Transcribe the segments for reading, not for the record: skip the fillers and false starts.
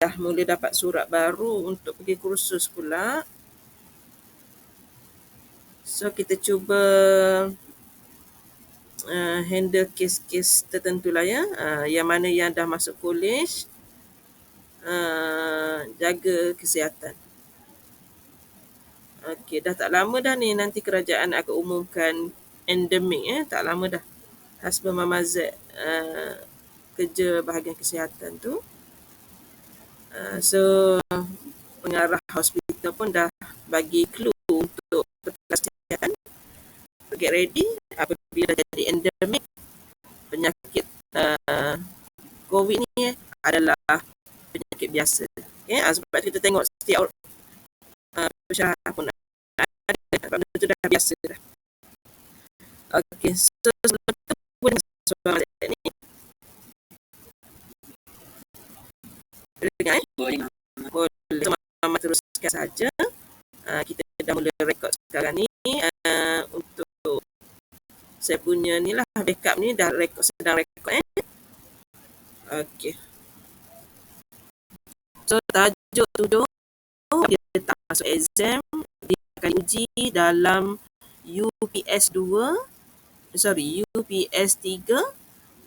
dah mula dapat surat baru untuk pergi kursus pula. So kita cuba handle kes-kes tertentu lah ya. Yang mana yang dah masuk college, jaga kesihatan. Okey, dah tak lama dah ni nanti kerajaan akan umumkan endemik tak lama dah. Husband Mama Z kerja bahagian kesihatan tu. So pengarah hospital pun dah bagi clue untuk petugas kesihatan get ready apabila jadi endemik penyakit COVID ni adalah penyakit biasa. Okay? Sebab kita tengok setiap pesyarah pun ada, itu dah biasa dah. Okey, so sebelum tu boleh soalan ni. Boleh dengar Boleh. Mama teruskan saja. Kita dah mula rekod sekarang ni untuk saya punya ni lah backup ni dah sedang rekod Okey. So tajuk 7 dia tak masuk exam, dia akan uji dalam UPS 3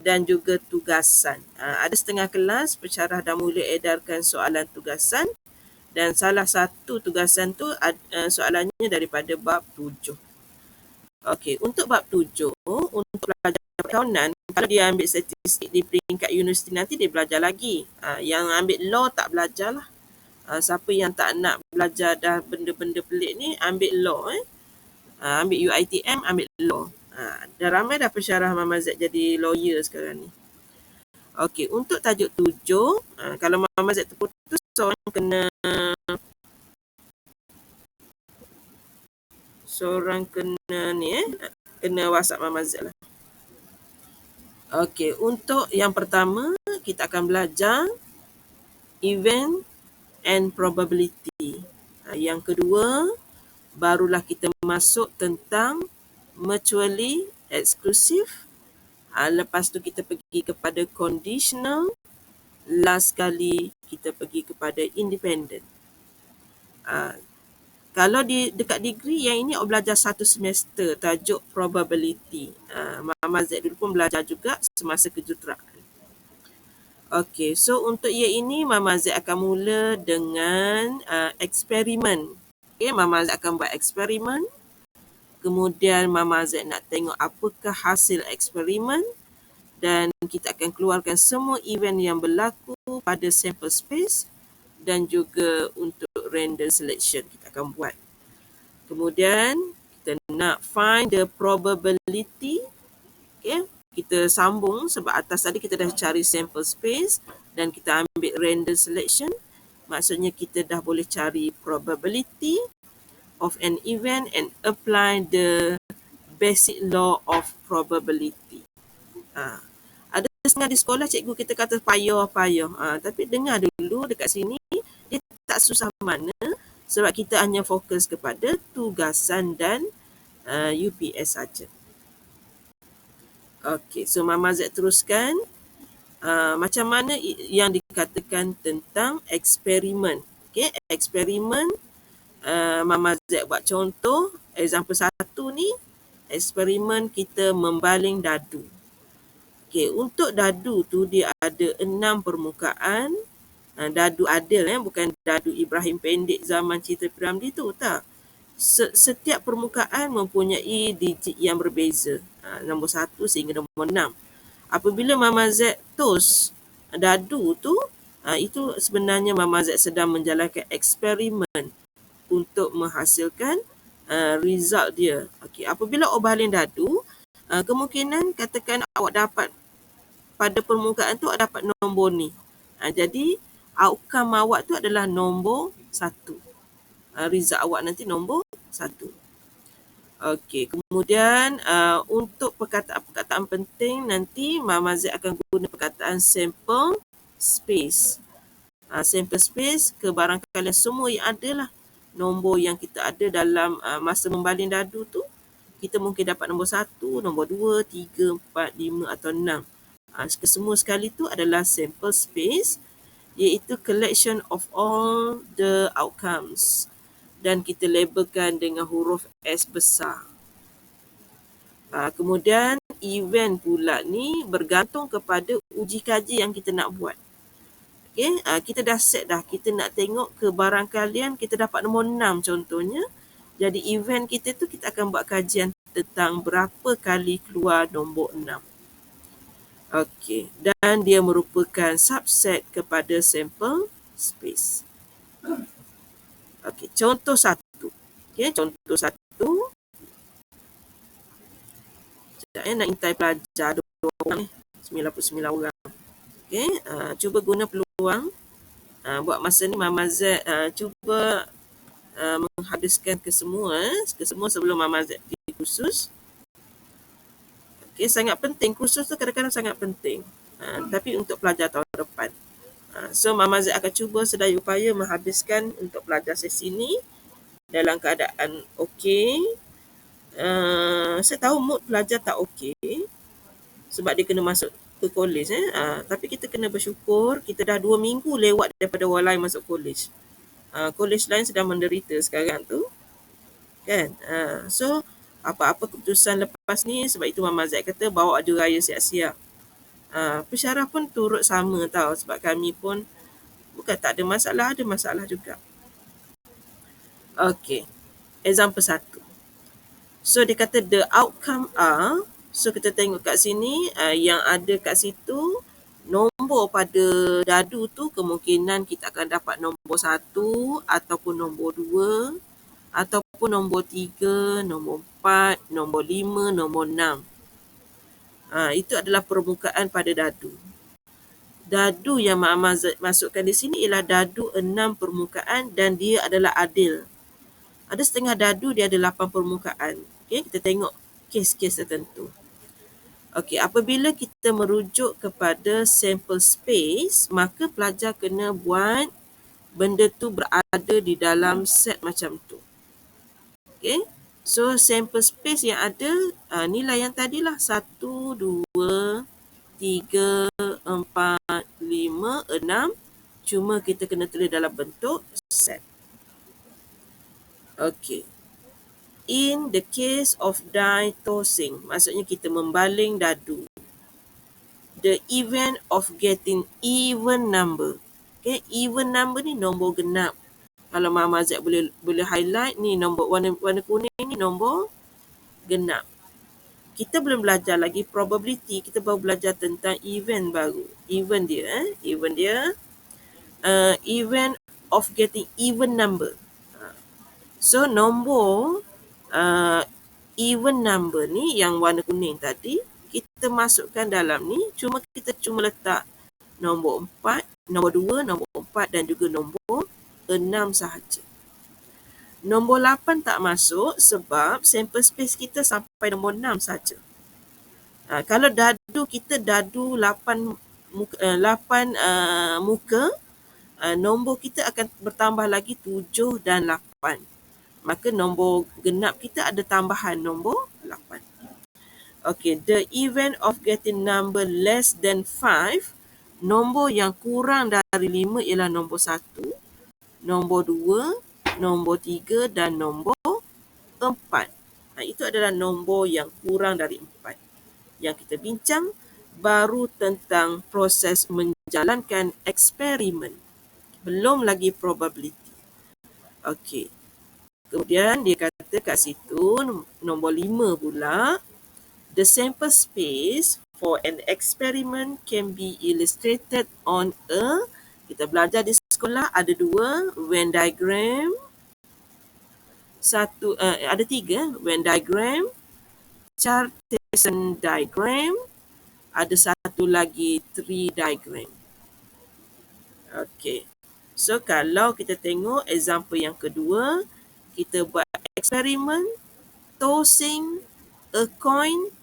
dan juga tugasan. Ada setengah kelas pensyarah dah mula edarkan soalan tugasan dan salah satu tugasan tu soalannya daripada bab 7. Okey, untuk bab 7, untuk pelajar perkawanan, kalau dia ambil statistik di peringkat universiti nanti dia belajar lagi. Yang ambil law tak belajar lah. Siapa yang tak nak belajar dah benda-benda pelik ni, ambil law. Ambil UiTM, ambil law. Dah ramai dah pensyarah Mama Z jadi lawyer sekarang ni. Okey, untuk tajuk 7, kalau Mama Z terputus, seorang kena ni kena WhatsApp Mama Z lah. Okey, untuk yang pertama kita akan belajar event and probability. Yang kedua barulah kita masuk tentang mutually exclusive. Lepas tu kita pergi kepada conditional. Last kali kita pergi kepada independent. Kalau dekat degree yang ini awak belajar satu semester tajuk probability. Mama Z dulu pun belajar juga semasa kejuruteraan. Okey, so untuk year ini Mama Z akan mula dengan eksperimen. Okey, Mama Z akan buat eksperimen. Kemudian Mama Z nak tengok apakah hasil eksperimen dan kita akan keluarkan semua event yang berlaku pada sample space dan juga untuk random selection kita akan buat. Kemudian kita nak find the probability. Okay, kita sambung sebab atas tadi kita dah cari sample space dan kita ambil random selection. Maksudnya kita dah boleh cari probability of an event and apply the basic law of probability. Ada setengah di sekolah cikgu kita kata payah. Tapi dengar dulu dekat sini dia tak susah mana sebab kita hanya fokus kepada tugasan dan UPS saja. Okey, so Mama Z teruskan macam mana yang dikatakan tentang eksperimen. Okey, eksperimen Mama Z buat contoh, example 1 ni, eksperimen kita membaling dadu. Okey, untuk dadu tu dia ada 6 permukaan. Dadu adil bukan dadu Ibrahim Pendek zaman cerita Piramli tu tak. Setiap permukaan mempunyai digit yang berbeza. Nombor 1 sehingga nombor 6. Apabila Mama Z tos dadu tu, itu sebenarnya Mama Z sedang menjalankan eksperimen untuk menghasilkan result dia. Okey, apabila awak baling dadu, kemungkinan katakan awak dapat pada permukaan tu awak dapat nombor ni. Jadi outcome awak tu adalah nombor 1. Result awak nanti nombor 1. Okey, kemudian untuk perkataan-perkataan penting nanti Mama Z akan guna perkataan sample space. Sample space kebarangkalian semua yang ada lah nombor yang kita ada dalam masa membaling dadu tu, kita mungkin dapat nombor 1, nombor 2, 3, 4, 5 atau 6. Semua sekali tu adalah sample space iaitu collection of all the outcomes, dan kita labelkan dengan huruf S besar. Kemudian event pula ni bergantung kepada uji kaji yang kita nak buat. Okay, kita dah set dah, kita nak tengok kebarangkalian kita dapat nombor 6 contohnya. Jadi event kita tu kita akan buat kajian tentang berapa kali keluar nombor 6. Okey, dan dia merupakan subset kepada sample space. Okey, contoh satu. Okey, contoh satu. Sekejap nak intai pelajar 2 orang ni. 99 orang. Okey, cuba guna peluang. Buat masa ni Mama Z cuba menghabiskan ke semua sebelum Mama Z pergi kursus. Okay, sangat penting. Kursus tu kadang-kadang sangat penting. Tapi untuk pelajar tahun depan. So, Mama Z akan cuba sedaya upaya menghabiskan untuk pelajar sesi ni dalam keadaan okey. Saya tahu mood pelajar tak okey sebab dia kena masuk ke kolej. Tapi kita kena bersyukur kita dah 2 minggu lewat daripada orang lain masuk kolej. Kolej lain sedang menderita sekarang tu. Kan? So, apa-apa keputusan lepas ni, sebab itu Mama Zaid kata bawa aju raya siap-siap. Pensyarah pun turut sama tau, sebab kami pun bukan tak ada masalah juga. Okay, example 1. So dia kata the outcome are, so kita tengok kat sini yang ada kat situ nombor pada dadu tu kemungkinan kita akan dapat nombor 1 ataupun nombor 2 ataupun nombor 3, nombor 4, nombor 5, nombor 6. Itu adalah permukaan pada dadu. Dadu yang Mama masukkan di sini ialah dadu 6 permukaan dan dia adalah adil. Ada setengah dadu dia ada 8 permukaan. Okay, kita tengok kes-kes tertentu. Okey, apabila kita merujuk kepada sample space, maka pelajar kena buat benda tu berada di dalam set macam tu. Okay, so sample space yang ada nilai yang tadilah 1, 2, 3, 4, 5, 6. Cuma kita kena tulis dalam bentuk set. Okay. In the case of die tossing, maksudnya kita membaling dadu. The event of getting even number. Okay, even number ni nombor genap. Kalau Mama Z boleh highlight ni nombor warna kuning ni nombor genap. Kita belum belajar lagi probability, kita baru belajar tentang event baru. Event dia event of getting even number. So nombor even number ni yang warna kuning tadi kita masukkan dalam ni, kita cuma letak nombor 4, nombor 2, nombor 4 dan juga nombor 6 sahaja. Nombor 8 tak masuk sebab sample space kita sampai nombor 6 saja. Kalau dadu kita dadu 8 muka, nombor kita akan bertambah lagi 7 dan 8. Maka nombor genap kita ada tambahan nombor 8. Okay, the event of getting number less than 5, nombor yang kurang dari 5 ialah nombor 1, nombor 2, nombor 3 dan nombor 4. Itu adalah nombor yang kurang dari 4. Yang kita bincang baru tentang proses menjalankan eksperimen. Belum lagi probability. Okey. Kemudian dia kata kat situ nombor 5 pula, the sample space for an experiment can be illustrated on a, kita belajar di sekolah ada 2 Venn diagram, ada 3 Venn diagram, Cartesian diagram, ada satu lagi tree diagram. Okey. So kalau kita tengok example yang kedua, kita buat eksperimen tossing a coin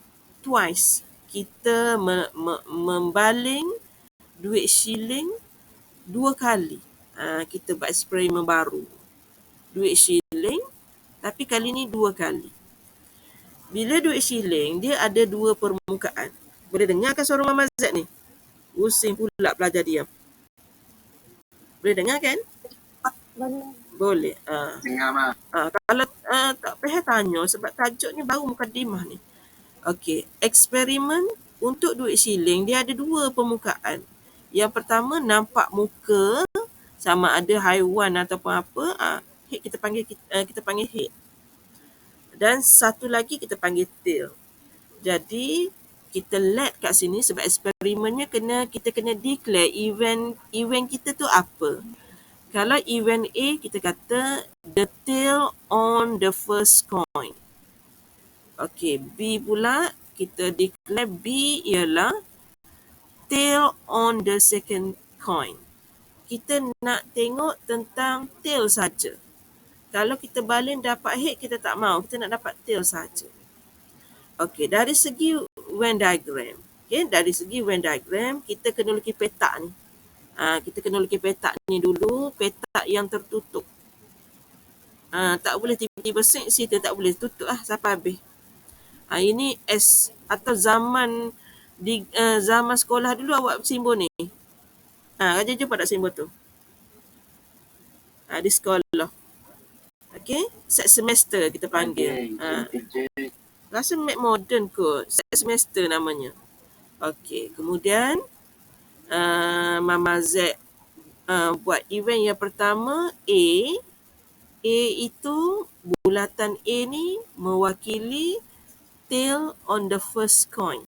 twice. Kita membaling duit shilling 2 kali. Kita buat eksperimen baru. Duit shilling tapi kali ni 2 kali. Bila duit shilling dia ada 2 permukaan. Boleh dengarkan suara Mama Z ni? Pusing pula pelajar diam. Boleh dengar kan? Boleh. Kalau tak payah tanya sebab tajuknya baru mukadimah ni. Okey, eksperimen untuk duit siling dia ada dua permukaan. Yang pertama nampak muka sama ada haiwan ataupun apa, head kita panggil head. Dan satu lagi kita panggil tail. Jadi kita let kat sini sebab eksperimennya kita kena declare event kita tu apa. Kalau event A kita kata the tail on the first coin. Okey, B pula kita declare B ialah tail on the second coin. Kita nak tengok tentang tail saja. Kalau kita baling dapat head kita tak mau, kita nak dapat tail saja. Okey, dari segi Venn diagram. Okey, dari segi Venn diagram kita kena lukis petak ni. Kita kena lukis petak ni dulu, petak yang tertutup. Tak boleh tiba-tiba kita tak boleh tutup sampai habis. Ini atau zaman zaman sekolah dulu awak simbol ni. Raja jumpa tak simbol tu? Di sekolah. Okey, set semester kita panggil. Rasa modern kot. Set semester namanya. Okey, kemudian Mama Z buat event yang pertama A. A itu bulatan A ni mewakili tail on the first coin.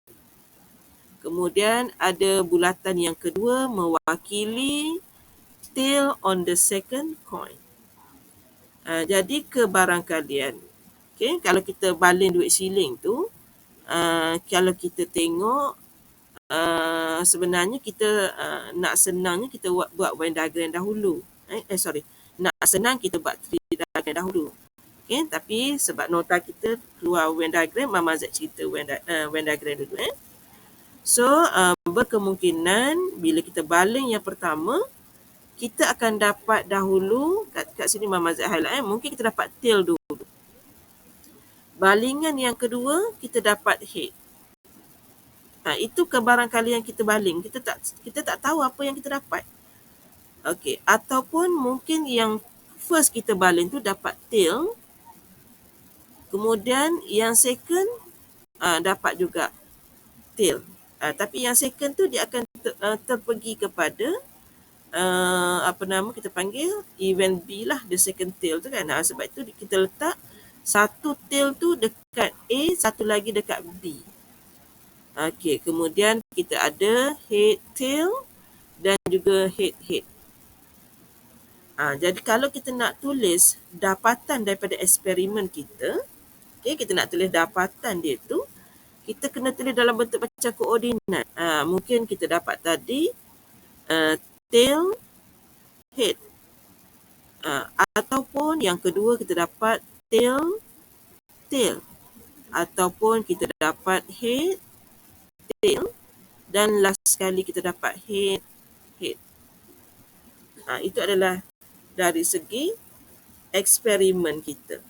Kemudian ada bulatan yang kedua mewakili tail on the second coin. Jadi kebarangkalian. Okay, kalau kita baling duit siling tu, kalau kita tengok sebenarnya kita nak senangnya kita buat Venn diagram dahulu. Nak senang kita buat tree diagram dahulu. Okay, tapi sebab nota kita keluar Venn diagram, Mama Z cerita Venn diagram dulu. So, berkemungkinan bila kita baling yang pertama, kita akan dapat dahulu, kat sini Mama Z highlight, mungkin kita dapat tail dulu. Balingan yang kedua, kita dapat head. Itu kebarangkalian kita baling. Kita tak tahu apa yang kita dapat. Okey, ataupun mungkin yang first kita baling tu dapat tail. Kemudian yang second dapat juga tail. Tapi yang second tu dia akan terpergi kepada kita panggil event B lah, the second tail tu kan. Sebab itu kita letak satu tail tu dekat A, satu lagi dekat B. Okey, kemudian kita ada head tail dan juga head. Jadi kalau kita nak tulis dapatan daripada eksperimen kita, kita nak tulis dapatan dia tu, kita kena tulis dalam bentuk macam koordinat. Mungkin kita dapat tadi tail, head. Ataupun yang kedua kita dapat tail. Ataupun kita dapat head, tail. Dan last sekali kita dapat head. Itu adalah dari segi eksperimen kita.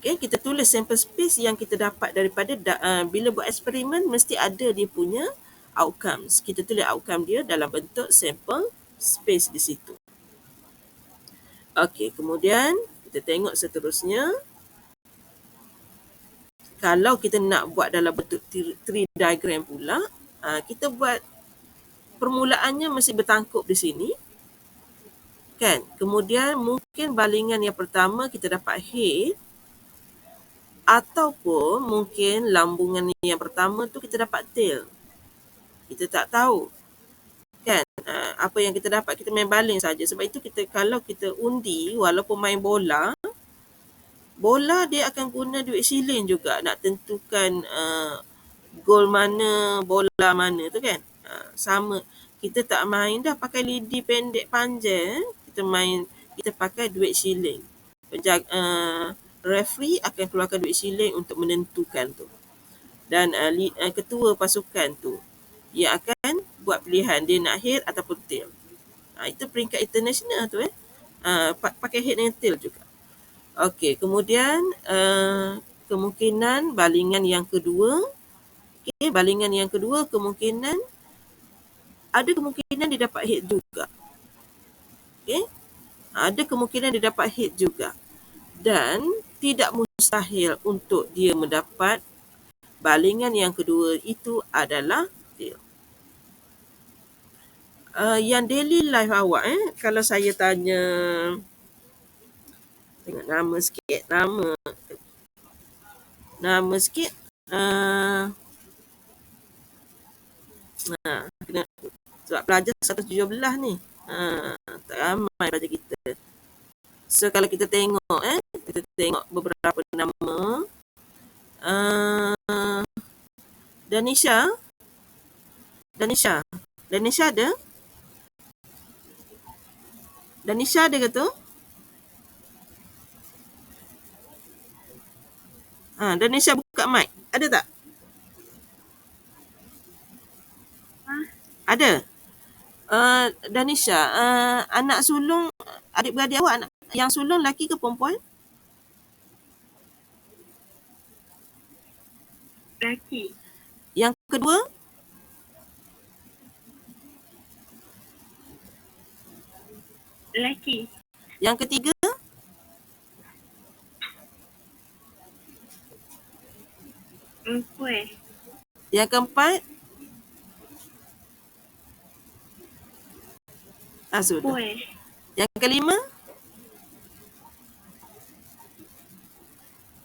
Okay, kita tulis sample space yang kita dapat daripada bila buat eksperimen mesti ada dia punya outcomes. Kita tulis outcome dia dalam bentuk sample space di situ. Okey, kemudian kita tengok seterusnya. Kalau kita nak buat dalam bentuk tree diagram pula, kita buat permulaannya mesti bertangkup di sini. Kan? Kemudian mungkin balingan yang pertama kita dapat head. Ataupun mungkin lambungan yang pertama tu kita dapat tail. Kita tak tahu. Kan? Apa yang kita dapat, kita main baling saja. Sebab itu kalau kita undi, walaupun main bola dia akan guna duit siling juga nak tentukan gol mana, bola mana tu kan. Sama. Kita tak main dah pakai lidi pendek panjang. Kita pakai duit siling. Referee akan keluarkan duit siling untuk menentukan tu. Dan ketua pasukan tu, dia akan buat pilihan dia nak head ataupun tail. Itu peringkat international tu pakai head dan tail juga. Okey, kemudian kemungkinan balingan yang kedua. Balingan yang kedua kemungkinan ada kemungkinan dia dapat hit juga. Okey? Ada kemungkinan dia dapat hit juga. Dan tidak mustahil untuk dia mendapat balingan yang kedua itu adalah tail. Yang daily life awak, kalau saya tanya, tengok nama sikit, nama sikit, kena, sebab pelajar 117 ni, tak ramai pelajar kita. So kalau kita tengok, kita tengok beberapa nama, Danisha ada? Danisha ada ke tu? Danisha buka mic. Ada tak? Ada. Danisha, anak sulung, adik-beradik awak, anak yang sulung lelaki ke perempuan? Lelaki. Yang kedua? Lelaki. Yang ketiga? Perempuan. Yang keempat? Sudah. Perempuan. Yang kelima?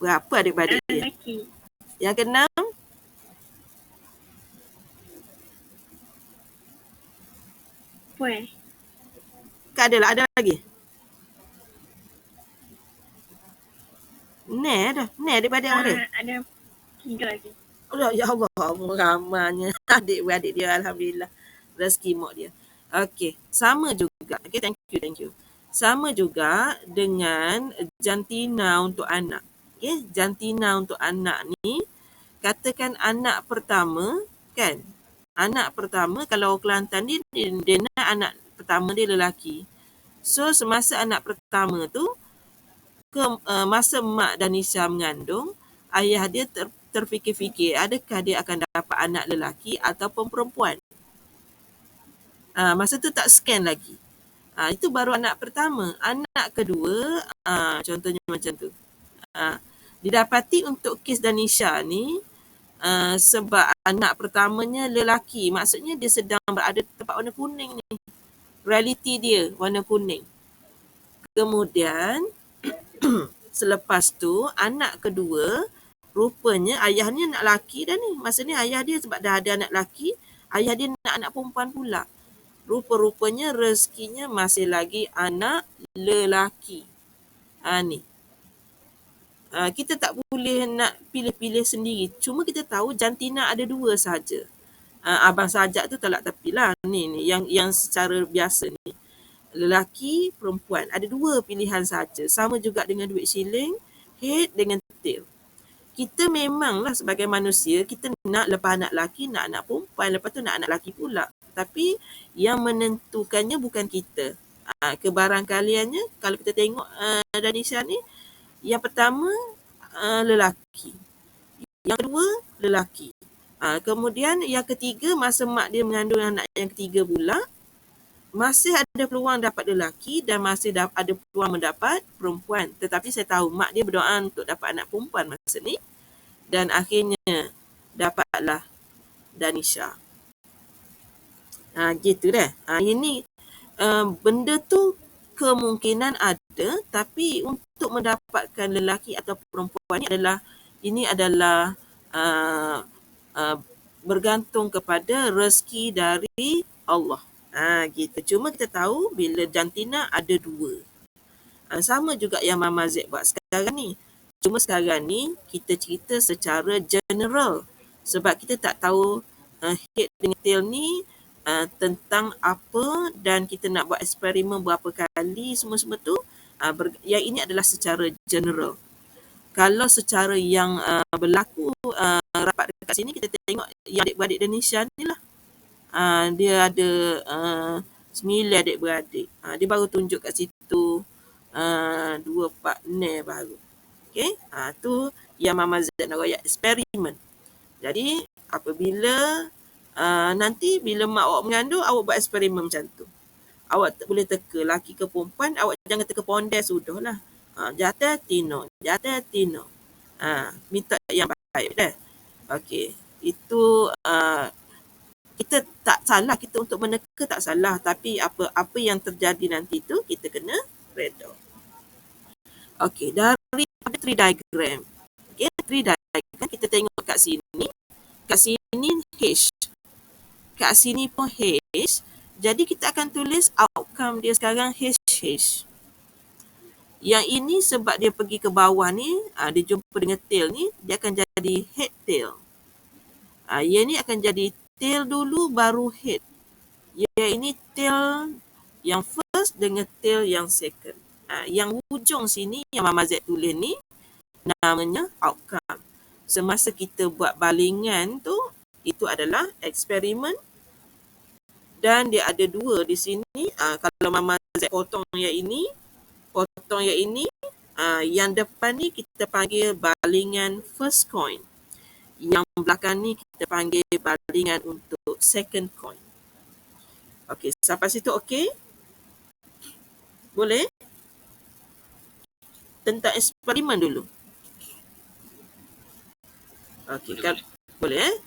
Berapa adik-beradik dia? Lelaki. Yang keenam? Perempuan. Kak ada lagi? Ni adik-beradik awak ada? Ada 3 lagi. Ya Allah, ramainya adik-beradik dia, alhamdulillah. Rezeki mak dia. Okey, sama juga. Okey, thank you. Sama juga dengan jantina untuk anak. Okey, jantina untuk anak ni, katakan anak pertama, kan? Anak pertama, kalau Kelantan ni, dia nak anak pertama dia lelaki. So, semasa anak pertama tu, masa mak Danisha mengandung, ayah dia terfikir-fikir adakah dia akan dapat anak lelaki ataupun perempuan. Masa tu tak scan lagi. Itu baru anak pertama. Anak kedua, contohnya macam tu. Didapati untuk kes Danisha ni, sebab anak pertamanya lelaki, maksudnya dia sedang berada di tempat warna kuning ni. Realiti dia warna kuning. Kemudian, selepas tu, anak kedua, rupanya ayahnya nak lelaki dah ni. Maksudnya ayah dia sebab dah ada anak lelaki, ayah dia nak anak perempuan pula. Rupa-rupanya rezekinya masih lagi anak lelaki. Ni. Kita tak boleh nak pilih-pilih sendiri. Cuma kita tahu jantina ada 2 saja. Abang Sajak tu tolak tepilah. Ni yang secara biasa ni. Lelaki, perempuan. Ada 2 pilihan saja. Sama juga dengan duit shilling, head dengan tail. Kita memanglah sebagai manusia, kita nak lepas anak lelaki, nak anak perempuan, lepas tu nak anak lelaki pula. Tapi yang menentukannya bukan kita. Kebarangkaliannya, kalau kita tengok Danisha ni, yang pertama lelaki. Yang kedua, lelaki. Kemudian yang ketiga, masa mak dia mengandung anak yang ketiga pula, masih ada peluang dapat lelaki dan masih ada peluang mendapat perempuan. Tetapi saya tahu mak dia berdoa untuk dapat anak perempuan masa ni. Dan akhirnya dapatlah Danisha. Gitu dah. Ini benda tu kemungkinan ada, tapi untuk mendapatkan lelaki atau perempuan ini adalah bergantung kepada rezeki dari Allah. Gitu. Cuma kita tahu bila jantina ada 2. Sama juga yang Mama Z buat sekarang ni. Cuma sekarang ni kita cerita secara general. Sebab kita tak tahu head dengan tail ni tentang apa dan kita nak buat eksperimen berapa kali semua-semua tu. Yang ini adalah secara general. Kalau secara yang berlaku rapat dekat sini, kita tengok yang adik-beradik Danisha ni lah. Dia ada 9 adik-beradik. Dia baru tunjuk kat situ 2 partner baru. Okay? Tu yang Mama Z nak royak eksperimen. Jadi, apabila Nanti bila mak awak mengandung, awak buat eksperimen macam tu. Awak boleh teka laki ke perempuan, awak jangan teka pondes sudahlah. Jatuh tino, minta yang baik dah. Okey, itu kita tak salah, kita untuk meneka tak salah, tapi apa yang terjadi nanti tu kita kena reda. Okey, dari tree diagram. Okey, tree diagram kita tengok kat sini. Kat sini H. Kat sini pun H. Jadi kita akan tulis outcome dia sekarang H. Yang ini sebab dia pergi ke bawah ni, dia jumpa dengan tail ni, dia akan jadi head tail. Yang ni akan jadi tail dulu baru head. Yang ini tail yang first dengan tail yang second. Yang hujung sini yang Mama Z tulis ni namanya outcome. Semasa kita buat balingan tu, itu adalah eksperimen. Dan dia ada dua di sini. Kalau Mama Z potong yang ini, yang depan ni kita panggil balingan first coin. Yang belakang ni kita panggil balingan untuk second coin. Okey, sampai situ okey? Boleh? Tentang eksperimen dulu. Okey, kan? Boleh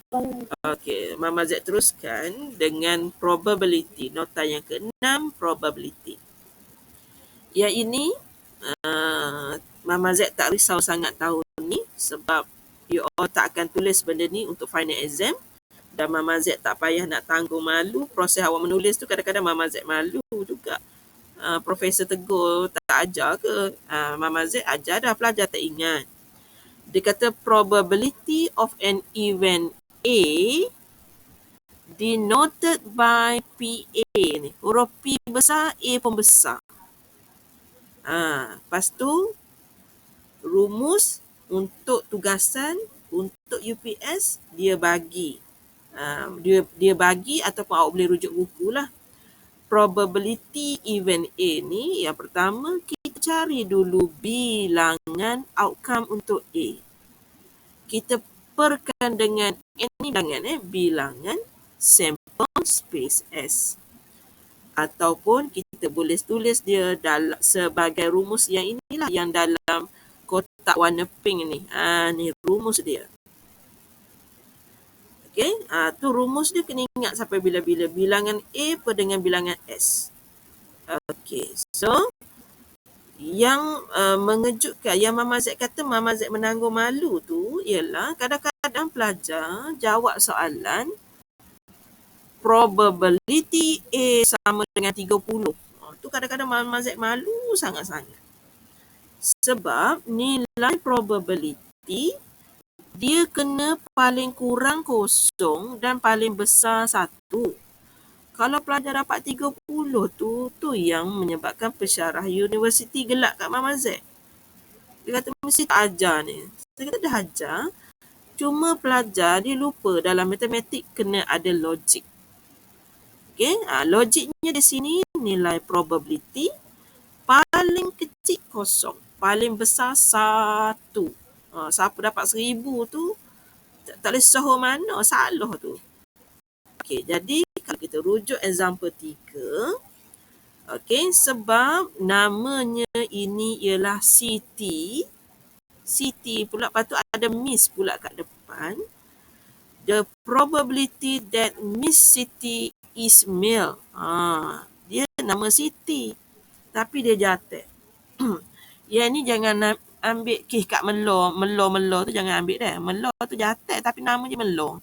Okey, Mama Z teruskan dengan probability. Nota yang ke-6, probability. Yang ini, Mama Z tak risau sangat tahun ni sebab you all tak akan tulis benda ni untuk final exam. Dan Mama Z tak payah nak tanggung malu. Proses awak menulis tu kadang-kadang Mama Z malu juga. Profesor tegur tak ajar ke? Mama Z ajar dah, pelajar tak ingat. Dia kata probability of an event A denoted by PA ni. Huruf P besar, A pun besar. Lepas tu rumus untuk tugasan untuk UPS dia bagi. Dia bagi ataupun awak boleh rujuk buku lah. Probability event A ni yang pertama kita cari dulu bilangan outcome untuk A. Kita perkan dengan ini bilangan sample space S. Ataupun kita boleh tulis dia sebagai rumus yang inilah yang dalam kotak warna pink ni. Ni rumus dia. Okey, tu rumus dia kena ingat sampai bila-bila. Bilangan A per dengan bilangan S. Okey, so yang mengejutkan, yang Mama Z kata Mama Z menanggung malu tu ialah kadang-kadang pelajar jawab soalan probability A sama dengan 30. Tu kadang-kadang Mama Z malu sangat-sangat. Sebab nilai probability dia kena paling kurang kosong dan paling besar 1. Kalau pelajar dapat 30 tu yang menyebabkan pensyarah universiti gelak kat Mama Z. Dia kata mesti tak ajar ni. Saya kata dah ajar. Cuma pelajar dia lupa dalam matematik kena ada logik. Okey, logiknya di sini nilai probability paling kecil kosong, paling besar 1. Siapa dapat 1000 tu tak boleh sahur mana, salah tu. Okey, jadi kalau kita rujuk example 3, okey, sebab namanya ini ialah Siti. Siti pula, lepas tu ada Miss pula kat depan. The probability that Miss Siti is male. Dia nama Siti. Tapi dia jatuh. Yang ni jangan ambil kes kat Melo tu jangan ambil dah. Melo tu jatuh tapi nama dia Melo.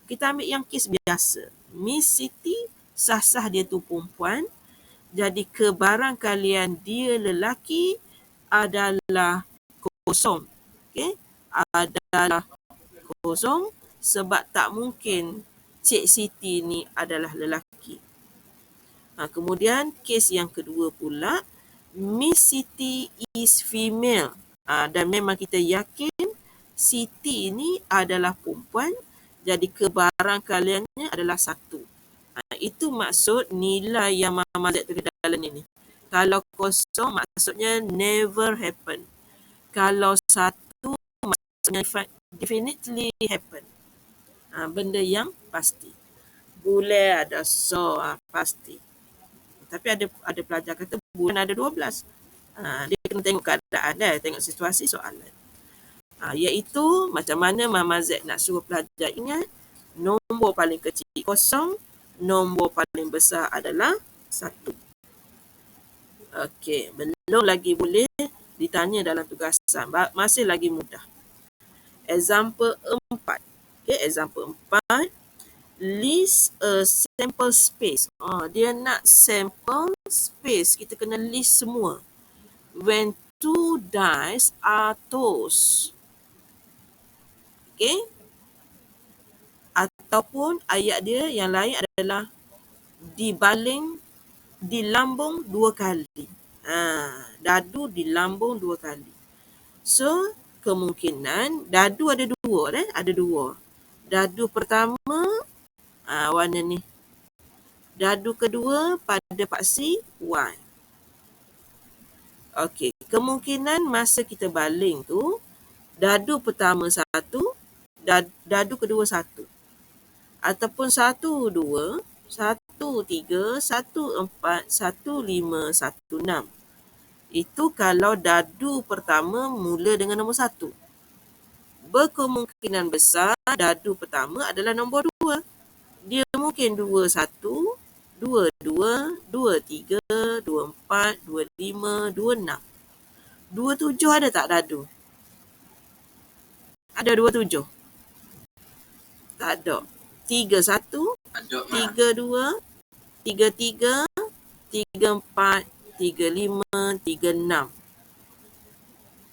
Kita ambil yang kes biasa. Miss Siti, sah-sah dia tu perempuan. Jadi kebarangkalian dia lelaki adalah kosong. Okey? Adalah kosong sebab tak mungkin Cik Siti ni adalah lelaki. Kemudian kes yang kedua pula, Miss Siti is female. Dan memang kita yakin Siti ni adalah perempuan. Jadi kebarangkaliannya adalah 1. Itu maksud nilai yang Mama Z tulis dalam ni. Kalau kosong maksudnya never happen. Kalau 1 maksudnya definitely happen. Benda yang pasti. Bulan ada so, pasti. Tapi ada pelajar kata bulan ada 12. Dia kena tengok keadaan, tengok situasi soalan. Iaitu macam mana Mama Z nak suruh pelajar ingat, nombor paling kecil 0, nombor paling besar adalah 1. Okey, belum lagi boleh ditanya dalam tugasan, masih lagi mudah. Example 4. Okay, example 4. List a sample space. Dia nak sample space. Kita kena list semua. When 2 dice are tossed. Okay. Ataupun ayat dia yang lain adalah dilambung 2 kali. Dadu dilambung 2 kali. So, kemungkinan dadu ada 2. Ada 2. Dadu pertama warna ni. Dadu kedua pada paksi Y. Okey, kemungkinan masa kita baling tu, dadu pertama 1, dadu kedua 1. Ataupun 1, 2, 1, 3, 1, 4, 1, 5, 1, 6. Itu kalau dadu pertama mula dengan nombor 1. Berkemungkinan besar dadu pertama adalah nombor 2. Dia mungkin 2, 1, 2, 2, 2, 3, 2, 4, 2, 5, 2, 6. 2, 7 ada tak dadu? Ada 2, 7? Tak ada. 3, 1, 3, 2, 3, 3, 3, 4, 3, 5, 3, 6.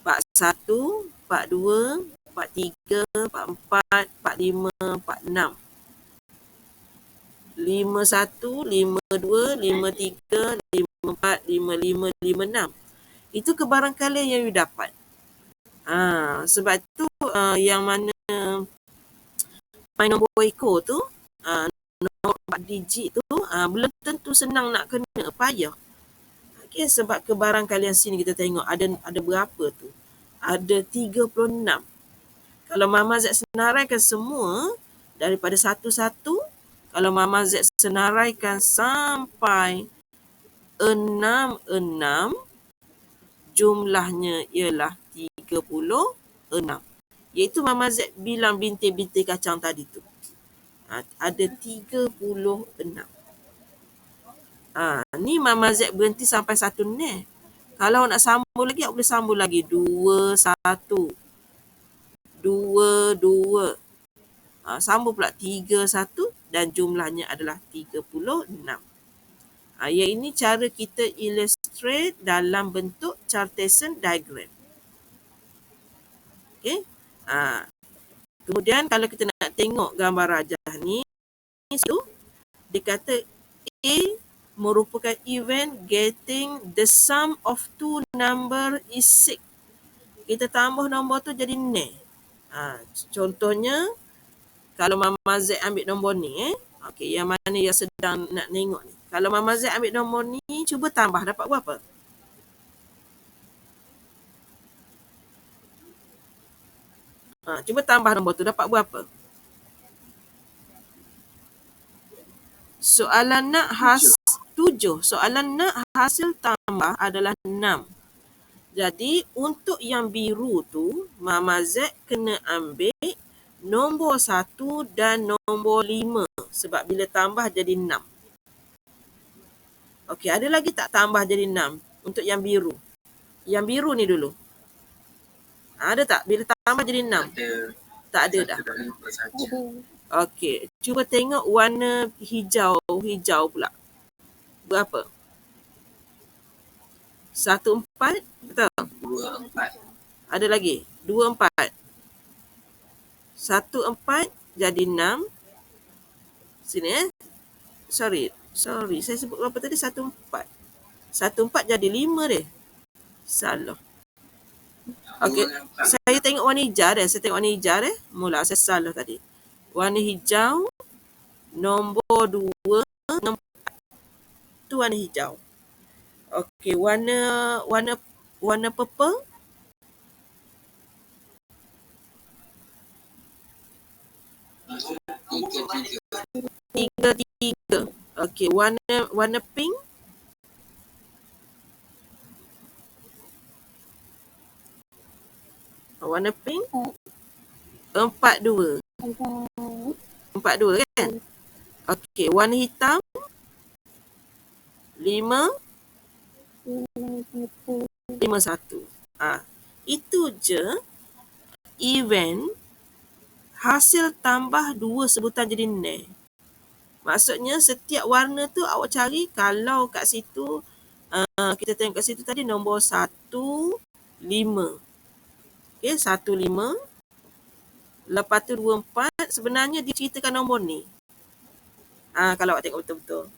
4, 1, 4, 2, 4, 3, 4, 4, 4, 5, 4, 6. 5, 1, 5, 2, 5, 3, 5, 4, 5, 5, 5, 6. Itu kebarangkalian yang you dapat. Sebab tu yang mana main nombor ekor tu, nombor 4 digit tu, belum tentu senang nak kena, payah. Okay, sebab kebarangkalian sini kita tengok ada berapa tu? Ada 36. Kalau Mama Z senaraikan semua daripada 1, 1, kalau Mama Z senaraikan sampai 6, 6, jumlahnya ialah 36. Iaitu Mama Z bilang bintik-bintik kacang tadi tu. Ada 36. Ni Mama Z berhenti sampai 1 ni. Kalau nak sambung lagi, boleh sambung lagi. 2, 1. 2, 2. Sambung pula 3, 1 dan jumlahnya adalah 36. Yang ini cara kita illustrate dalam bentuk Cartesian diagram. Okay. Kemudian kalau kita nak tengok gambar rajah ni, dia kata A merupakan event getting the sum of 2 number is 6. Kita tambah nombor tu jadi ni. Contohnya, kalau Mama Z ambil nombor ni, okey, yang mana yang sedang nak tengok ni. Kalau Mama Z ambil nombor ni, cuba tambah, dapat berapa? Cuba tambah nombor tu, dapat berapa? Soalan nak 7. Soalan nak hasil tambah adalah 6. Jadi, untuk yang biru tu, Mama Z kena ambil nombor 1 dan nombor 5. Sebab bila tambah jadi 6. Okey, ada lagi tak tambah jadi 6 untuk yang biru? Yang biru ni dulu. Ada tak? Bila tambah jadi 6? Tak ada dah. Okey, cuba tengok warna hijau pula. Berapa? 1, 4, betul? 2, 4. Ada lagi? 2, 4. 1, 4 jadi 6. Sini Sorry, saya sebut berapa tadi? 1, 4. 1, 4 jadi 5 deh. Salah. Okey, saya tengok warna hijau deh. Mula saya salah tadi. Warna hijau, nombor 2, nombor 4. Tu warna hijau. Okey, warna purple. 3. Okey, warna pink. Warna pink 42. 42 kan? Okey, warna hitam 51. Itu je event hasil tambah 2 sebutan jadi nil. Maksudnya setiap warna tu awak cari, kalau kat situ kita tengok kat situ tadi nombor 1, 5. Okey, 1, 5. Lepas tu 2, 4. Sebenarnya dia ceritakan nombor ni. Kalau awak tengok betul-betul.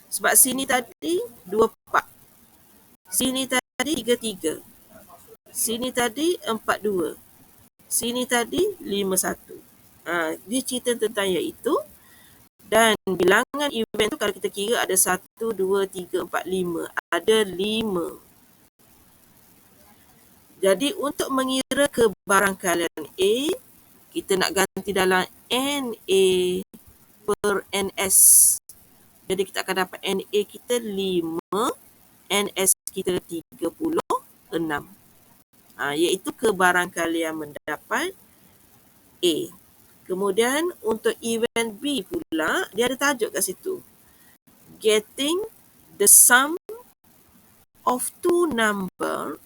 Sebab sini tadi 2, 4. Sini tadi 3, 3. Sini tadi 4, 2. Sini tadi 5, 1. Dia cerita tentang iaitu. Dan bilangan event tu kalau kita kira ada 1, 2, 3, 4, 5. Ada 5. Jadi untuk mengira kebarangkalian A, kita nak ganti dalam NA per NS. Jadi kita akan dapat NA kita 5, NS kita 36. Iaitu kebarangkalian mendapat A. Kemudian untuk event B pula, dia ada tajuk kat situ. Getting the sum of two number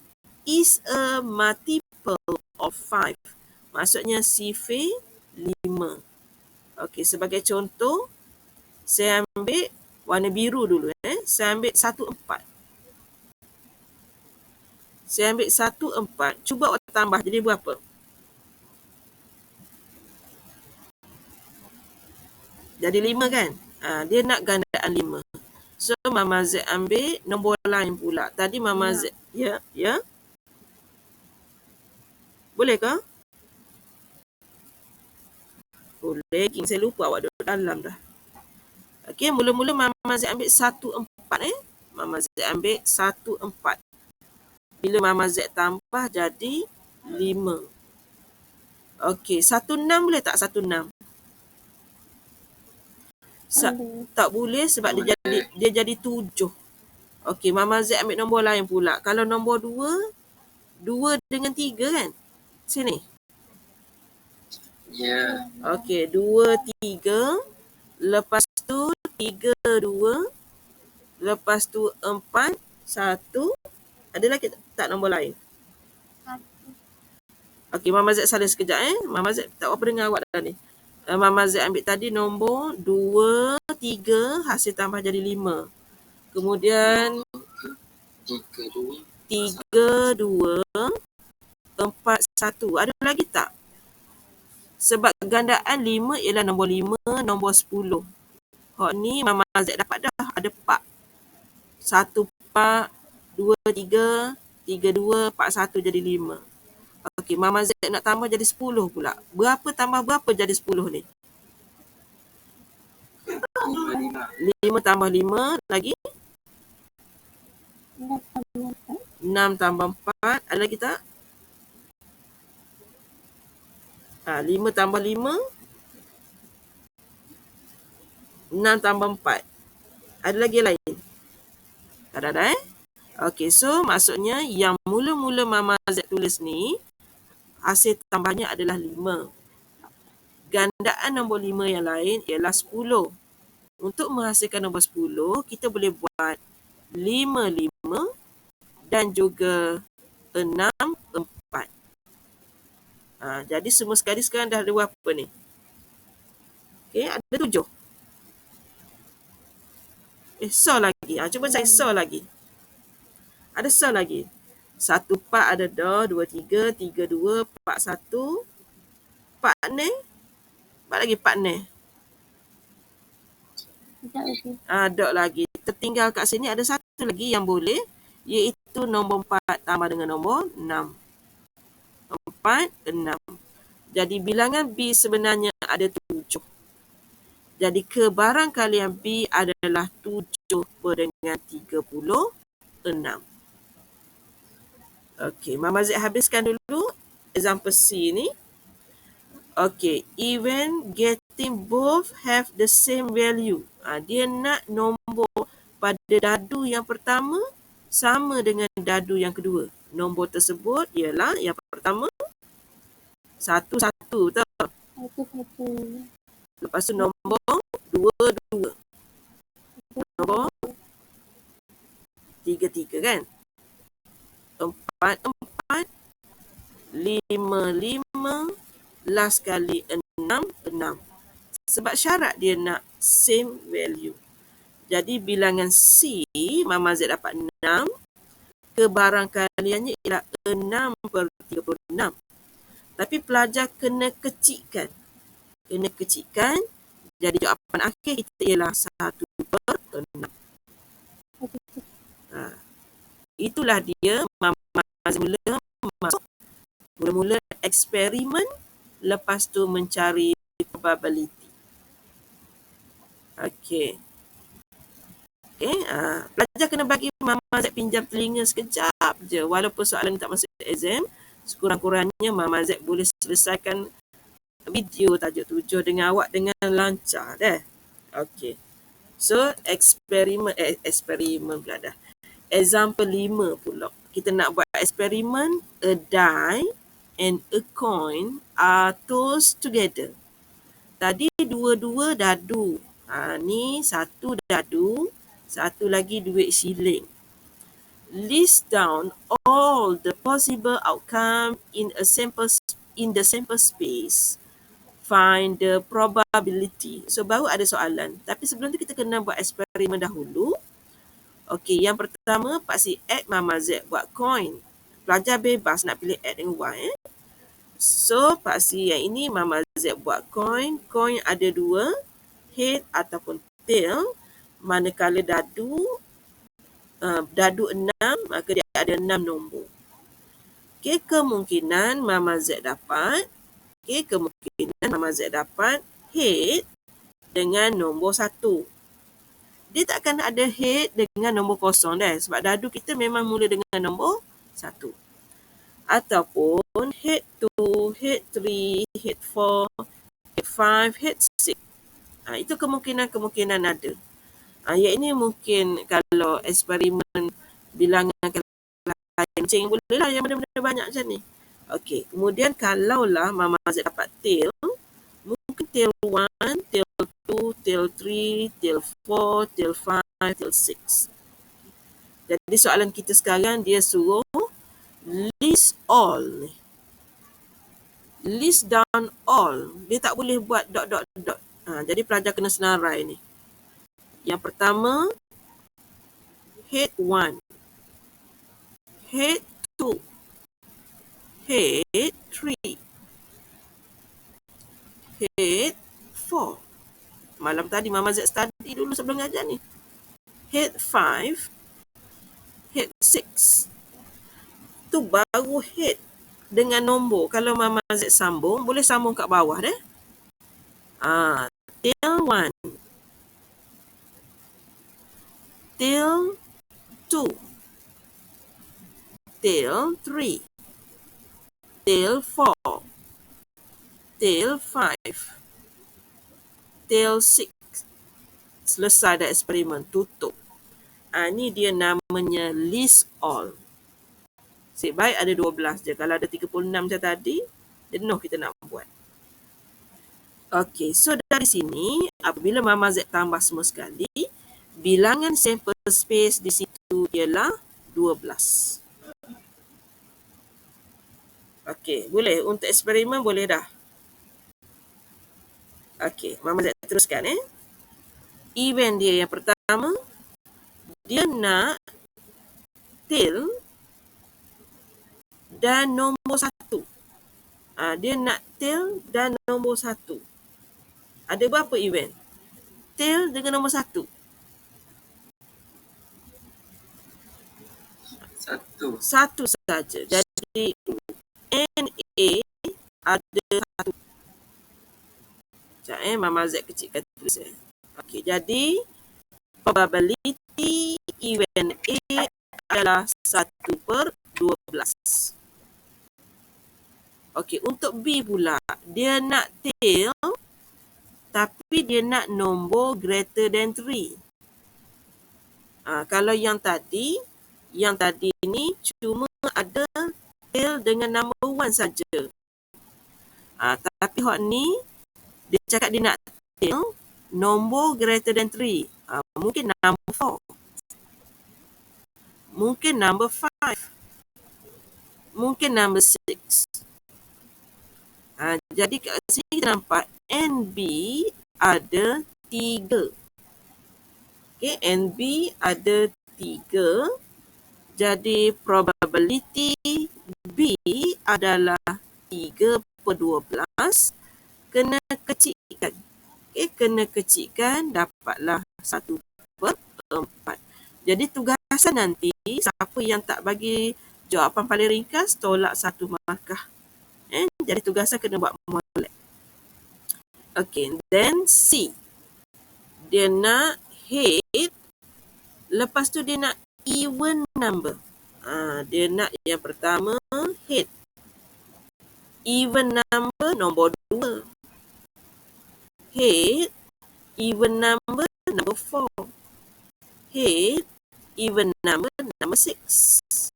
is a multiple of 5. Maksudnya sifar 5. Okey, sebagai contoh, saya ambil warna biru dulu. Saya ambil 1, 4. Saya ambil 1, 4. Cuba awak tambah jadi berapa? Jadi 5 kan? Dia nak gandaan 5. So, Mama Z ambil nombor lain pula. Tadi Mama Z. Ya? Boleh ke? Boleh. Saya lupa awak duduk dalam dah. Okey, mula-mula Mama Z ambil 1, 4. Mama Z ambil 1, 4. Bila Mama Z tambah jadi 5. Okey, 1, 6 boleh tak? 1, 6. Tak boleh sebab dia jadi 7. Okey, Mama Z ambil nombor lain pula. Kalau nombor 2, 2 dengan 3 kan? Sini. Ya. Okey, 2, 3. Lepas tu 3, 2. Lepas tu 4, 1. Ada lagi tak nombor lain? Okey, Mama Z salah sekejap. Mama Z tak apa dengar awak dah ni. Mama Z ambil tadi nombor 2, 3. Hasil tambah jadi 5. Kemudian 3, 2. 4, 1. Ada lagi tak? Sebab gandaan 5 ialah nombor 5, nombor 10. Ni Mama Z dapat dah. Ada 4. 1, 4. 2, 3. 3, 2. 4, 1 jadi 5. Okey, Mama Z nak tambah jadi 10 pula. Berapa tambah berapa jadi 10 ni? 5 tambah 5 lagi? 6 tambah 4. Ada lagi tak? 5 tambah 5. 6 tambah 4. Ada lagi yang lain? Tak ada Okey, so maksudnya yang mula-mula Mama Z tulis ni, hasil tambahnya adalah 5. Gandaan nombor 5 yang lain ialah 10. Untuk menghasilkan nombor 10, kita boleh buat 5, 5 dan juga 6, 4. Jadi semua sekali sekarang dah ada berapa ni? Okey, ada 7. So lagi. Cuba saya so lagi. Ada so lagi. 1, 4 ada dah. 2, 3. 3, 2. 4, 1. 4 ni. 4 lagi 4 ni. Dot lagi. Tertinggal kat sini ada satu lagi yang boleh. Iaitu nombor 4 tambah dengan nombor 6. 4, 6. Jadi bilangan B sebenarnya ada 7. Jadi kebarangkalian B adalah 7 per dengan 36. Okey, Mama Z habiskan dulu example C ni. Okey, event get think both have the same value. Dia nak nombor pada dadu yang pertama sama dengan dadu yang kedua. Nombor tersebut ialah yang pertama 1, 1 tau. Satu. Lepas tu nombor 2, 2. Nombor 3, 3 kan? 4, 4. 5, 5. Last kali 6, 6. Sebab syarat dia nak same value. Jadi bilangan C, Mama Z dapat 6. Kebarangkaliannya ialah 6/36. Tapi pelajar kena kecikkan. Jadi jawapan akhir kita ialah 1/6. Itulah dia Mama Z mula eksperimen, lepas tu mencari probability. Okey. Pelajar kena bagi Mama Z pinjam telinga sekejap je. Walaupun soalan tak masuk exam, sekurang-kurangnya Mama Z boleh selesaikan video tajuk 7 dengan awak dengan lancar dah. Okey. So, eksperimen pula dah. Example 5 pula. Kita nak buat eksperimen. A die and a coin are tossed together. Tadi dua-dua dadu. Ni satu dadu, satu lagi duit siling. List down all the possible outcome in the sample space. Find the probability. So baru ada soalan. Tapi sebelum tu kita kena buat eksperimen dahulu. Okey, yang pertama Pak Si add Mama Z buat coin. Pelajar bebas nak pilih add dengan Y. So Pak Si yang ini Mama Z buat coin. Coin ada 2, head ataupun tail. Manakala dadu 6, maka dia ada 6 nombor. Okey, kemungkinan Mama Z dapat head dengan nombor 1. Dia takkan ada head dengan nombor kosong dah. Sebab dadu kita memang mula dengan nombor 1. Ataupun head 2, head 3, head 4, head 5, head 6. Itu kemungkinan ada. Yang ini mungkin kalau eksperimen bilangan kencing boleh lah yang benda-benda banyak macam ni. Okey, kemudian kalaulah Mama Z dapat tail, mungkin tail 1, tail 2, tail 3, tail 4, tail 5, tail 6. Jadi soalan kita sekarang dia suruh list all ni. List down all. Dia tak boleh buat dot. Jadi pelajar kena senarai ni. Yang pertama, head 1, head 2, head 3, head 4. Malam tadi Mama Z study dulu sebelum ngajar ni. Head 5, head 6. Tu baru head dengan nombor. Kalau Mama Z sambung, boleh sambung kat bawah dah. Tail 1, tail 2, tail 3, tail 4, tail 5, tail 6. Selesai dah eksperimen, tutup. Ni dia namanya list all. Nasib baik ada 12 je. Kalau ada 36 macam tadi, jenuh kita nak buat. Okey, so dari sini, apabila Mama Z tambah semua sekali, bilangan sample space di situ ialah 12. Okey, boleh. Untuk eksperimen boleh dah. Okey, Mama Z teruskan. Event dia yang pertama, dia nak tail dan nombor 1. Dia nak tail dan nombor 1. Ada berapa event? Tail dengan nombor 1. Satu saja. Jadi NA ada 1. Sekejap Mama Z kecilkan tulis. Okey, jadi probability event A adalah 1/12. Okey, untuk B pula, dia nak tail tapi dia nak nombor greater than 3. Kalau yang tadi ni cuma ada tail dengan number 1 saja. Tapi hak ni dia cakap dia nak tail nombor greater than 3. Mungkin number 4. Mungkin number 5. Mungkin number 6. Jadi kat sini kita nampak NB ada 3. Okay, NB ada 3. Jadi probability B adalah 3/12. Kena kecilkan. Okay, kena kecilkan dapatlah 1/4. Jadi tugasan nanti, siapa yang tak bagi jawapan paling ringkas, tolak 1 markah. Jadi tugasan kena buat molek. Okay, then C. Dia nak head, lepas tu dia nak even number. Dia nak yang pertama head. Even number nombor 2. Head, even number number 4. Head, even number number 6.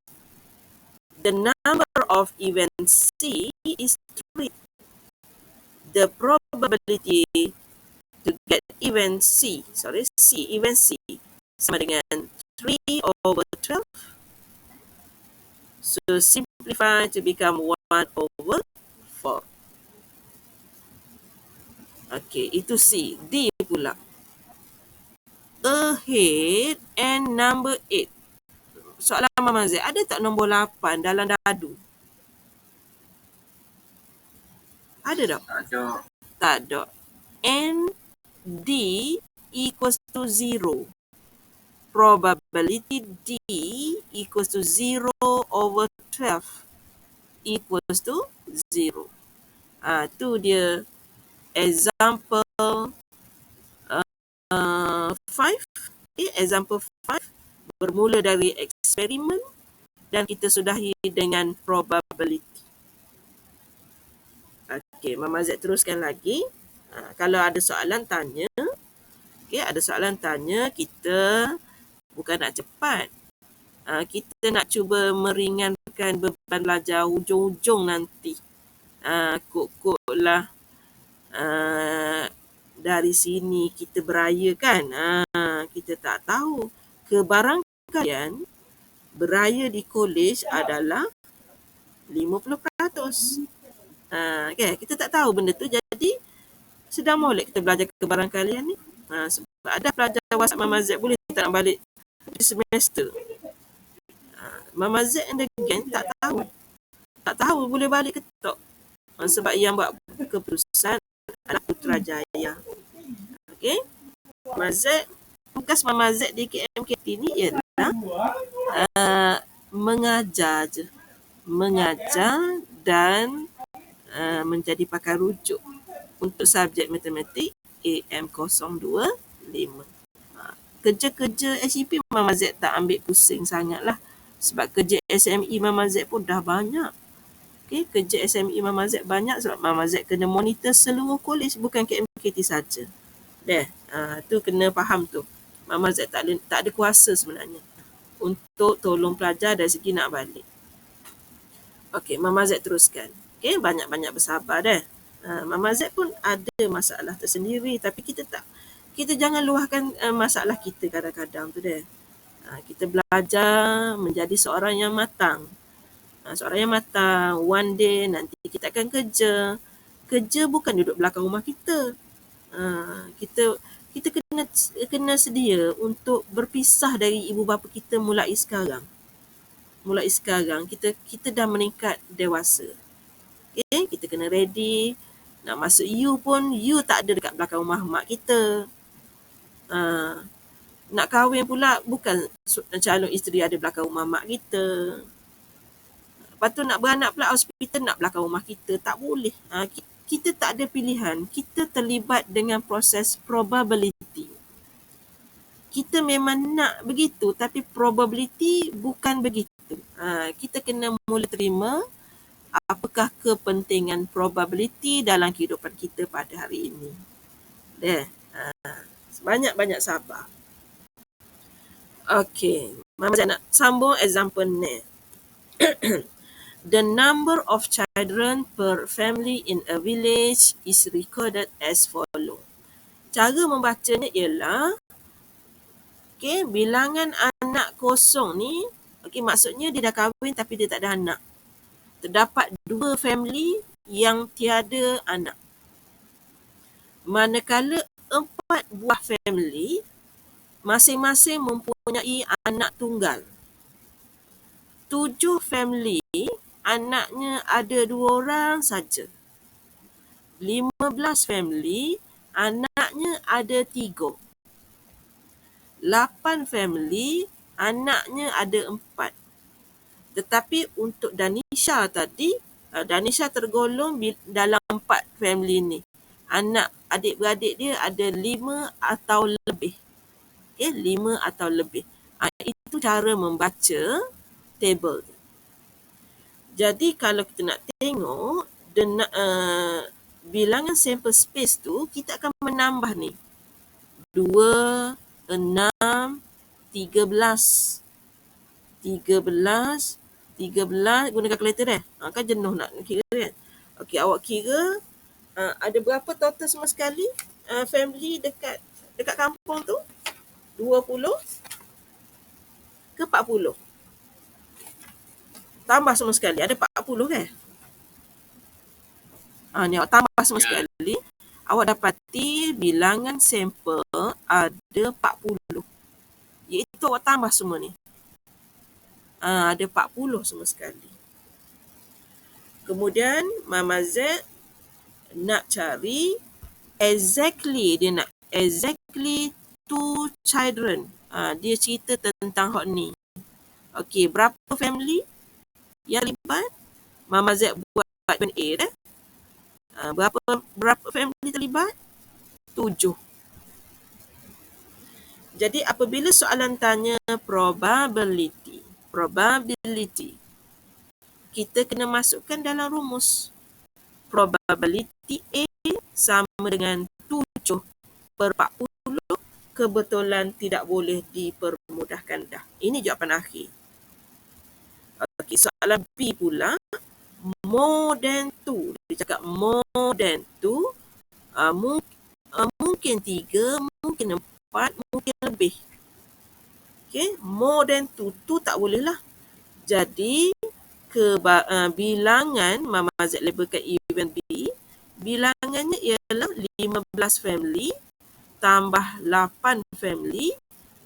The number of even C is 3. The probability to get even C sama dengan 3/12. So simplify to become 1/4. Okay, itu C. D pula. Ahead and number 8. Soalan Mama Z, ada tak nombor 8 dalam dadu? Ada tak? Tak ada. And D equals to 0. Probability D equals to 0/12 equals to 0. Tu dia example 5. Example 5 bermula dari eksperimen dan kita sudahi dengan probability. Okey, Mama Z teruskan lagi. Kalau ada soalan tanya. Okey, ada soalan tanya, kita bukan nak cepat. Kita nak cuba meringankan beban belajar hujung-hujung nanti. Kok-koklah dari sini kita beraya kan. Kita tak tahu. Kebarangkalian beraya di kolej adalah 50%. Okay, kita tak tahu benda tu. Jadi sedang molek kita belajar kebarangkalian ni. Sebab ada pelajar WhatsApp Mama Z, boleh tak nak balik di semester. Mama Z and the gang tak tahu. Tak tahu boleh balik ke tak. Sebab yang buat keputusan adalah Putrajaya. Okey. Mama Z, tugas Mama Z di KMKT ni ialah mengajar je. Mengajar dan menjadi pakar rujuk untuk subjek matematik AM025. Kerja-kerja SEP Mama Z tak ambil pusing sangat lah. Sebab kerja SME Mama Z pun dah banyak. Okay, kerja SME Mama Z banyak sebab Mama Z kena monitor seluruh kolej, bukan KMKT saja. Tu kena faham tu. Mama Z tak ada kuasa sebenarnya untuk tolong pelajar dari segi nak balik. Okey, Mama Z teruskan. Okey, banyak-banyak bersabar dah. Mama Z pun ada masalah tersendiri, tapi kita jangan luahkan masalah kita kadang-kadang tu dah. Kita belajar menjadi seorang yang matang. Seorang yang matang, one day nanti kita akan kerja. Kerja bukan duduk belakang rumah kita. Kita kena sedia untuk berpisah dari ibu bapa kita mulai sekarang. Kita dah meningkat dewasa. Okay? Kita kena ready. Nak masuk U pun, U tak ada dekat belakang rumah mak kita. Nak kahwin pula, bukan calon isteri ada belakang rumah mak kita. Lepas tu nak beranak pula, hospital nak belakang rumah kita. Tak boleh. Kita tak ada pilihan. Kita terlibat dengan proses probability. Kita memang nak begitu, tapi probability bukan begitu. Kita kena mula terima apakah kepentingan probability dalam kehidupan kita pada hari ini. Banyak-banyak sabar. Okey, Mama Zaid nak sambung example ni. The number of children per family in a village is recorded as follow. Cara membacanya ialah bilangan anak kosong ni, maksudnya dia dah kahwin tapi dia tak ada anak. Terdapat 2 family yang tiada anak. Manakala 4 buah family masing-masing mempunyai anak tunggal. 7 family anaknya ada 2 orang saja. 15 family anaknya ada 3. 8 family anaknya ada 4. Tetapi untuk Danisha tadi, Danisha tergolong dalam 4 family ni. Anak adik-beradik dia ada 5 atau lebih. 5 atau lebih. Itu cara membaca table. Jadi kalau kita nak tengok bilangan sample space tu, kita akan menambah ni. 2, 6, 13. 13 guna kalkulator kan jenuh nak kira kan. Okey, awak kira ada berapa total semua sekali family dekat kampung tu? 20 ke 40? Tambah semua sekali, ada 40 kan? Ni awak tambah semua sekali, awak dapati bilangan sampel ada 40. Iaitu awak tambah semua ni. Ada 40 semua sekali. Kemudian Mama Z nak cari exactly 2 children. Dia cerita tentang hot ni. Okey, berapa family yang libat? Mama Z buat Q&A dah. Berapa family terlibat? 7. Jadi apabila soalan tanya probability, kita kena masukkan dalam rumus. Probability A sama dengan 7 per 40. Kebetulan tidak boleh dipermudahkan dah. Ini jawapan akhir. Okey, soalan B pula. More than 2. Dia cakap more than 2. Mungkin 3, mungkin 4, mungkin lebih. Okey, more than 2. 2 tak boleh lah. Jadi, bilangan Mama Z labelkan event B, bilangannya ialah 15 family tambah 8 family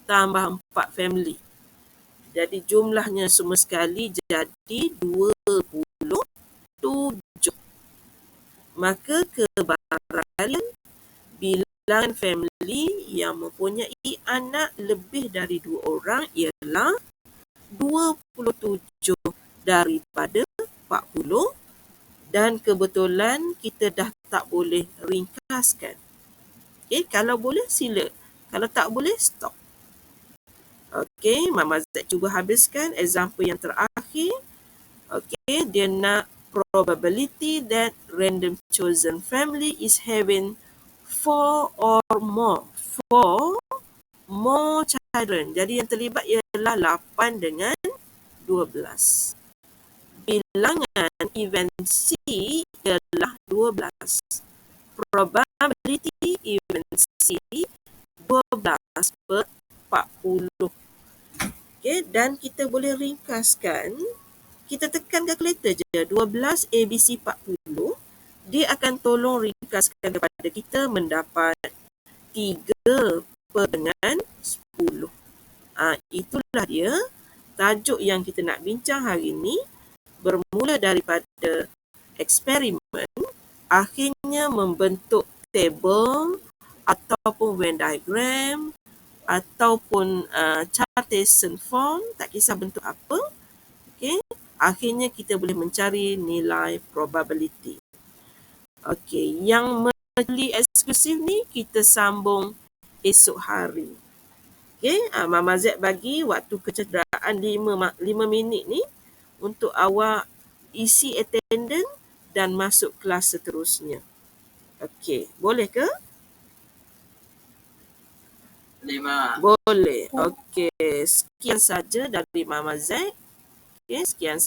tambah 4 family. Jadi jumlahnya semua sekali jadi 27. Maka kebaralian bilangan family yang mempunyai anak lebih dari 2 orang ialah 27 daripada 40, dan kebetulan kita dah tak boleh ringkaskan. Okey, kalau boleh sila. Kalau tak boleh stop. Okey, Mama Z cuba habiskan example yang terakhir. Okey, dia nak probability that random chosen family is having 4 or more. 4 more children. Jadi yang terlibat ialah 8 dengan 12. Bilangan event C ialah 12. Probability event C 12 per 40. Okay, dan kita boleh ringkaskan. Kita tekan kalkulator je. 12 ABC 40. Dia akan tolong ringkaskan kepada kita mendapat 3 per dengan 10. Itulah dia tajuk yang kita nak bincang hari ini. Bermula daripada eksperimen, akhirnya membentuk table ataupun Venn diagram ataupun chartation form, tak kisah bentuk apa. Okay. Akhirnya kita boleh mencari nilai probability. Okey, yang majlis eksklusif ni kita sambung esok hari. Okey, Mama Z bagi waktu kecederaan 5 minit ni untuk awak isi attendance dan masuk kelas seterusnya. Okey, boleh ke? Boleh. Okey, sekian saja dari Mama Zaid. Okey, sekian